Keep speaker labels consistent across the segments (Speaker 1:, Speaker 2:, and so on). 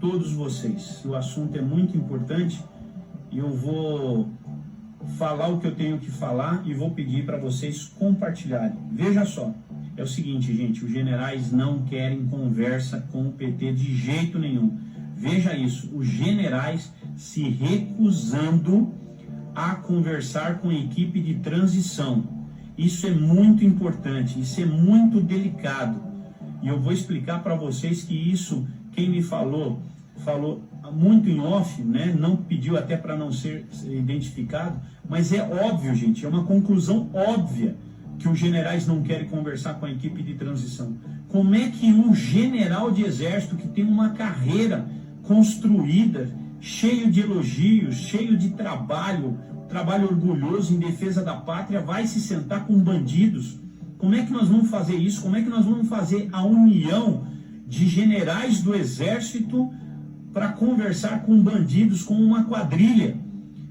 Speaker 1: todos vocês. O assunto é muito importante e eu vou falar o que eu tenho que falar e vou pedir para vocês compartilharem. Veja só, é o seguinte, gente, os generais não querem conversa com o PT de jeito nenhum. Veja isso, os generais se recusando a conversar com a equipe de transição. Isso é muito importante, isso é muito delicado. E eu vou explicar para vocês que isso, quem me falou muito em off, né? Não pediu até para não ser identificado, mas é óbvio, gente, é uma conclusão óbvia que os generais não querem conversar com a equipe de transição. Como é que um general de exército que tem uma carreira construída, cheio de elogios, cheio de trabalho orgulhoso em defesa da pátria, vai se sentar com bandidos? Como é que nós vamos fazer isso? Como é que nós vamos fazer a união de generais do exército para conversar com bandidos, com uma quadrilha?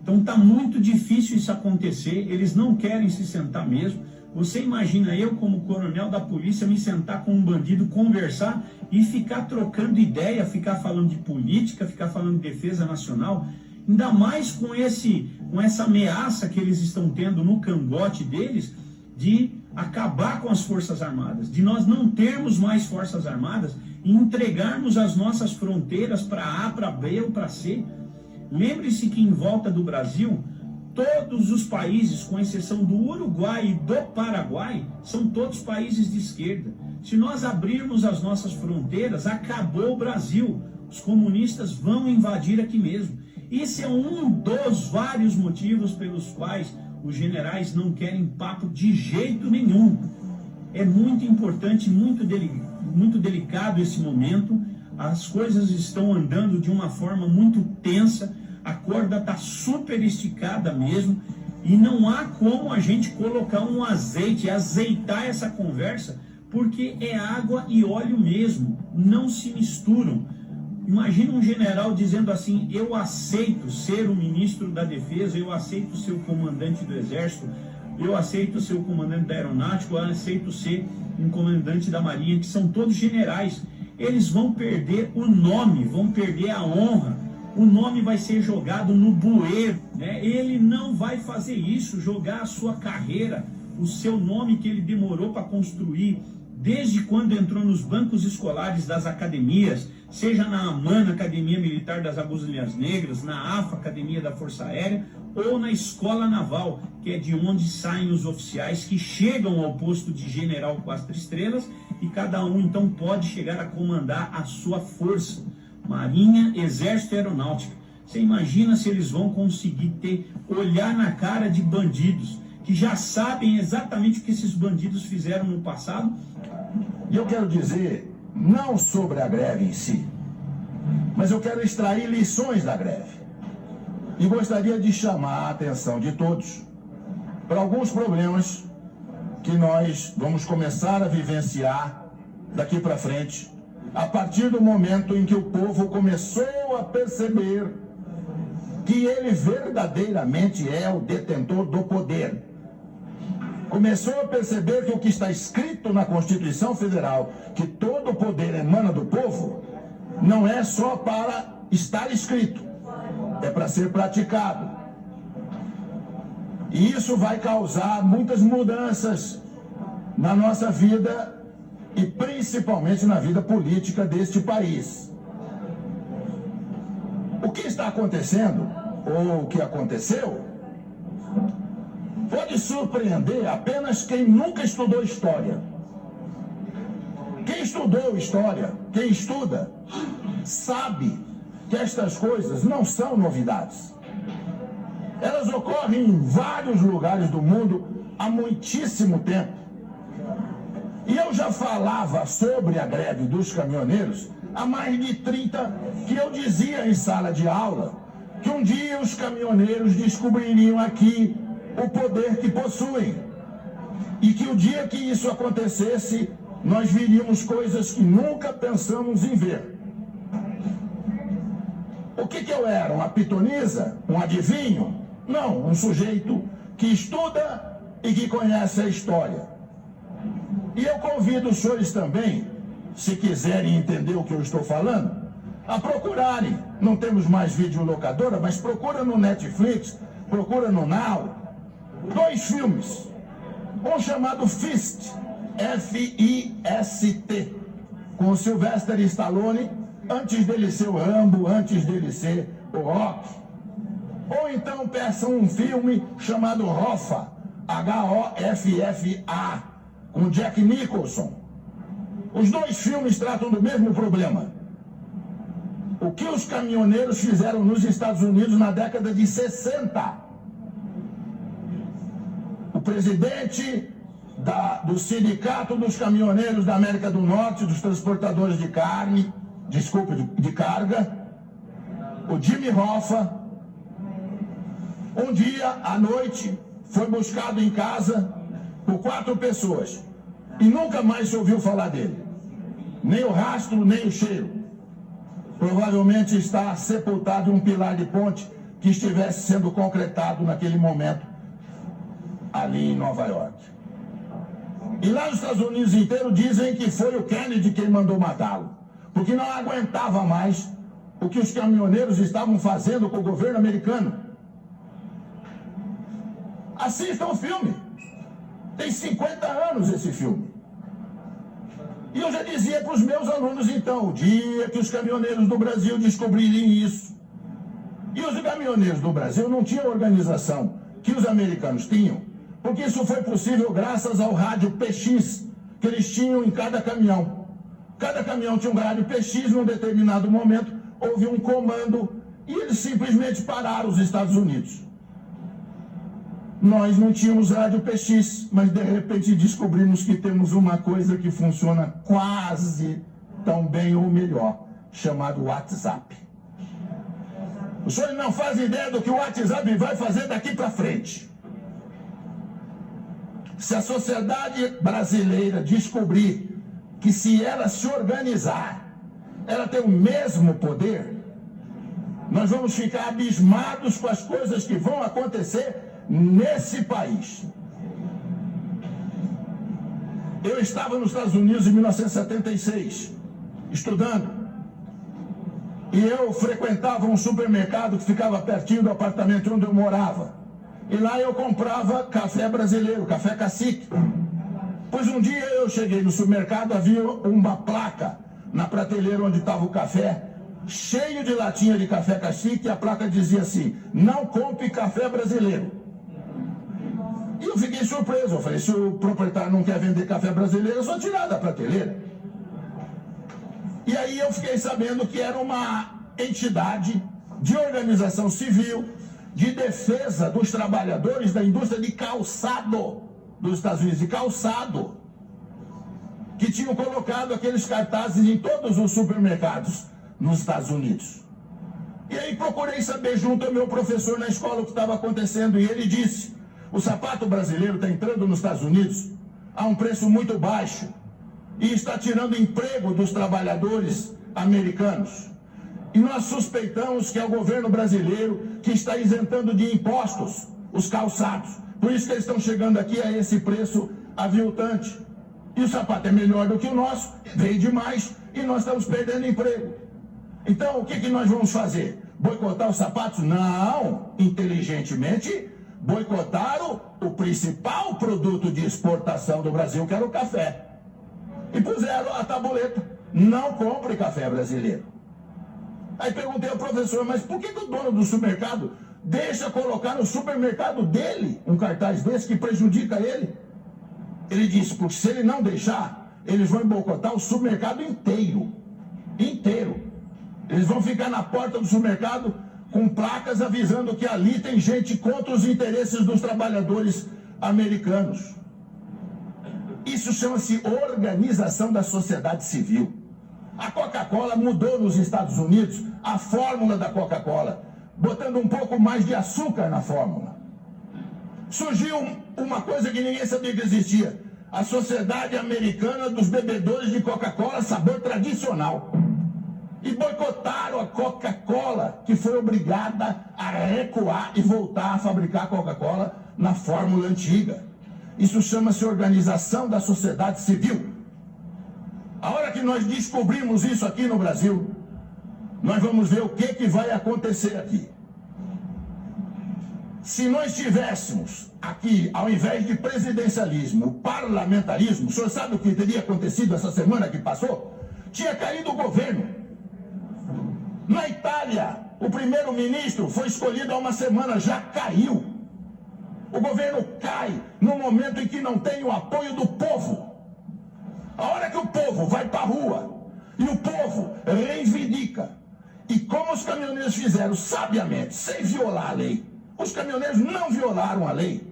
Speaker 1: Então está muito difícil isso acontecer, eles não querem se sentar mesmo. Você imagina eu, como coronel da polícia, me sentar com um bandido, conversar e ficar trocando ideia, ficar falando de política, ficar falando de defesa nacional, ainda mais com essa ameaça que eles estão tendo no cangote deles, de acabar com as Forças Armadas, de nós não termos mais Forças Armadas e entregarmos as nossas fronteiras para A, para B ou para C. Lembre-se que em volta do Brasil, todos os países, com exceção do Uruguai e do Paraguai, são todos países de esquerda. Se nós abrirmos as nossas fronteiras, acabou o Brasil. Os comunistas vão invadir aqui mesmo. Esse é um dos vários motivos pelos quais os generais não querem papo de jeito nenhum. É muito importante, muito delicado esse momento. As coisas estão andando de uma forma muito tensa. A corda está super esticada mesmo. E não há como a gente colocar um azeite, azeitar essa conversa, porque é água e óleo mesmo. Não se misturam. Imagina um general dizendo assim: eu aceito ser o ministro da defesa, eu aceito ser o comandante do exército, eu aceito ser o comandante da aeronáutica, eu aceito ser um comandante da marinha, que são todos generais. Eles vão perder o nome, vão perder a honra, o nome vai ser jogado no bueiro, né? Ele não vai fazer isso, jogar a sua carreira, o seu nome que ele demorou para construir, desde quando entrou nos bancos escolares das academias, seja na AMAN, Academia Militar das Agulhas Negras, na AFA, Academia da Força Aérea, ou na Escola Naval, que é de onde saem os oficiais que chegam ao posto de general 4 estrelas, e cada um então pode chegar a comandar a sua força, Marinha, Exército e Aeronáutica. Você imagina se eles vão conseguir olhar na cara de bandidos, que já sabem exatamente o que esses bandidos fizeram no passado.
Speaker 2: E eu quero dizer, não sobre a greve em si, mas eu quero extrair lições da greve. E gostaria de chamar a atenção de todos para alguns problemas que nós vamos começar a vivenciar daqui para frente, a partir do momento em que o povo começou a perceber que ele verdadeiramente é o detentor do poder. Começou a perceber que o que está escrito na Constituição Federal, que todo o poder emana do povo, não é só para estar escrito, é para ser praticado. E isso vai causar muitas mudanças na nossa vida e principalmente na vida política deste país. O que está acontecendo, ou o que aconteceu, pode surpreender apenas quem nunca estudou história. Quem estudou história, quem estuda, sabe que estas coisas não são novidades. Elas ocorrem em vários lugares do mundo há muitíssimo tempo. E eu já falava sobre a greve dos caminhoneiros há mais de 30, que eu dizia em sala de aula que um dia os caminhoneiros descobririam aqui o poder que possuem, e que o dia que isso acontecesse, nós viríamos coisas que nunca pensamos em ver. O que eu era? Uma pitonisa? Um adivinho? Não, um sujeito que estuda e que conhece a história. E eu convido os senhores também, se quiserem entender o que eu estou falando, a procurarem. Não temos mais videolocadora, mas procura no Netflix, procura no Now. 2 filmes. Um chamado Fist, F-I-S-T, com o Sylvester Stallone, antes dele ser o Rambo, antes dele ser o Rock. Ou então peçam um filme chamado Hoffa, H-O-F-F-A, com Jack Nicholson. Os 2 filmes tratam do mesmo problema. O que os caminhoneiros fizeram nos Estados Unidos na década de 60. O presidente do Sindicato dos Caminhoneiros da América do Norte, dos transportadores de de carga, o Jimmy Hoffa, um dia à noite foi buscado em casa por 4 pessoas e nunca mais se ouviu falar dele. Nem o rastro, nem o cheiro. Provavelmente está sepultado em um pilar de ponte que estivesse sendo concretado naquele momento ali em Nova York. E lá nos Estados Unidos inteiro dizem que foi o Kennedy quem mandou matá-lo, porque não aguentava mais o que os caminhoneiros estavam fazendo com o governo americano. Assistam o filme. Tem 50 anos esse filme. E eu já dizia para os meus alunos, então, o dia que os caminhoneiros do Brasil descobrirem isso. E os caminhoneiros do Brasil não tinham a organização que os americanos tinham, porque isso foi possível graças ao rádio PX, que eles tinham em cada caminhão. Cada caminhão tinha um rádio PX, num determinado momento, houve um comando, e eles simplesmente pararam os Estados Unidos. Nós não tínhamos rádio PX, mas de repente descobrimos que temos uma coisa que funciona quase tão bem ou melhor, chamado WhatsApp. Os senhores não fazem ideia do que o WhatsApp vai fazer daqui para frente. Se a sociedade brasileira descobrir que se ela se organizar, ela tem o mesmo poder, nós vamos ficar abismados com as coisas que vão acontecer nesse país. Eu estava nos Estados Unidos em 1976, estudando, e eu frequentava um supermercado que ficava pertinho do apartamento onde eu morava. E lá eu comprava café brasileiro, café cacique. Pois um dia eu cheguei no supermercado, havia uma placa na prateleira onde estava o café, cheio de latinha de café cacique, e a placa dizia assim: não compre café brasileiro. E eu fiquei surpreso, eu falei, se o proprietário não quer vender café brasileiro, é só tirar da prateleira. E aí eu fiquei sabendo que era uma entidade de organização civil, de defesa dos trabalhadores da indústria de calçado dos Estados Unidos, de calçado, que tinham colocado aqueles cartazes em todos os supermercados nos Estados Unidos. E aí procurei saber junto ao meu professor na escola o que estava acontecendo, e ele disse: o sapato brasileiro está entrando nos Estados Unidos a um preço muito baixo e está tirando emprego dos trabalhadores americanos. E nós suspeitamos que é o governo brasileiro que está isentando de impostos os calçados. Por isso que eles estão chegando aqui a esse preço aviltante. E o sapato é melhor do que o nosso, vende mais, e nós estamos perdendo emprego. Então, o que nós vamos fazer? Boicotar os sapatos? Não, inteligentemente, boicotar o principal produto de exportação do Brasil, que era o café. E puseram a tabuleta: não compre café brasileiro. Aí perguntei ao professor, mas por que o dono do supermercado deixa colocar no supermercado dele um cartaz desse que prejudica ele? Ele disse, porque se ele não deixar, eles vão boicotar o supermercado inteiro. Inteiro. Eles vão ficar na porta do supermercado com placas avisando que ali tem gente contra os interesses dos trabalhadores americanos. Isso chama-se organização da sociedade civil. A Coca-Cola mudou nos Estados Unidos a fórmula da Coca-Cola, botando um pouco mais de açúcar na fórmula. Surgiu uma coisa que ninguém sabia que existia: a Sociedade Americana dos Bebedores de Coca-Cola sabor tradicional. E boicotaram a Coca-Cola, que foi obrigada a recuar e voltar a fabricar Coca-Cola na fórmula antiga. Isso chama-se organização da sociedade civil. A hora que nós descobrimos isso aqui no Brasil, nós vamos ver o que vai acontecer aqui. Se nós tivéssemos aqui, ao invés de presidencialismo, parlamentarismo, o senhor sabe o que teria acontecido essa semana que passou? Tinha caído o governo. Na Itália, o primeiro-ministro foi escolhido há uma semana, já caiu. O governo cai no momento em que não tem o apoio do povo. A hora que o povo vai para a rua e o povo reivindica, e como os caminhoneiros fizeram sabiamente, sem violar a lei, os caminhoneiros não violaram a lei.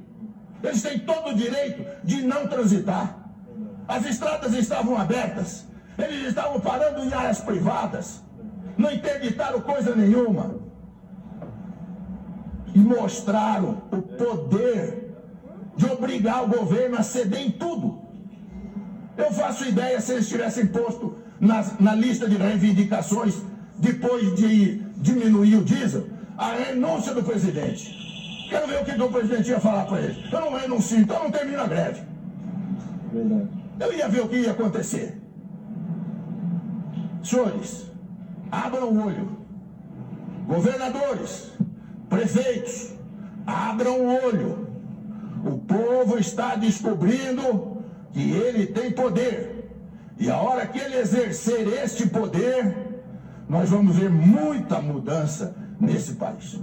Speaker 2: Eles têm todo o direito de não transitar. As estradas estavam abertas. Eles estavam parando em áreas privadas. Não interditaram coisa nenhuma. E mostraram o poder de obrigar o governo a ceder em tudo. Eu faço ideia se eles tivessem posto na lista de reivindicações, depois de diminuir o diesel, a renúncia do presidente. Quero ver o que o presidente ia falar para eles. Eu não renuncio, então eu não termino a greve.
Speaker 3: Verdade.
Speaker 2: Eu ia ver o que ia acontecer. Senhores, abram o olho. Governadores, prefeitos, abram o olho. O povo está descobrindo que ele tem poder. E a hora que ele exercer este poder, nós vamos ver muita mudança nesse país.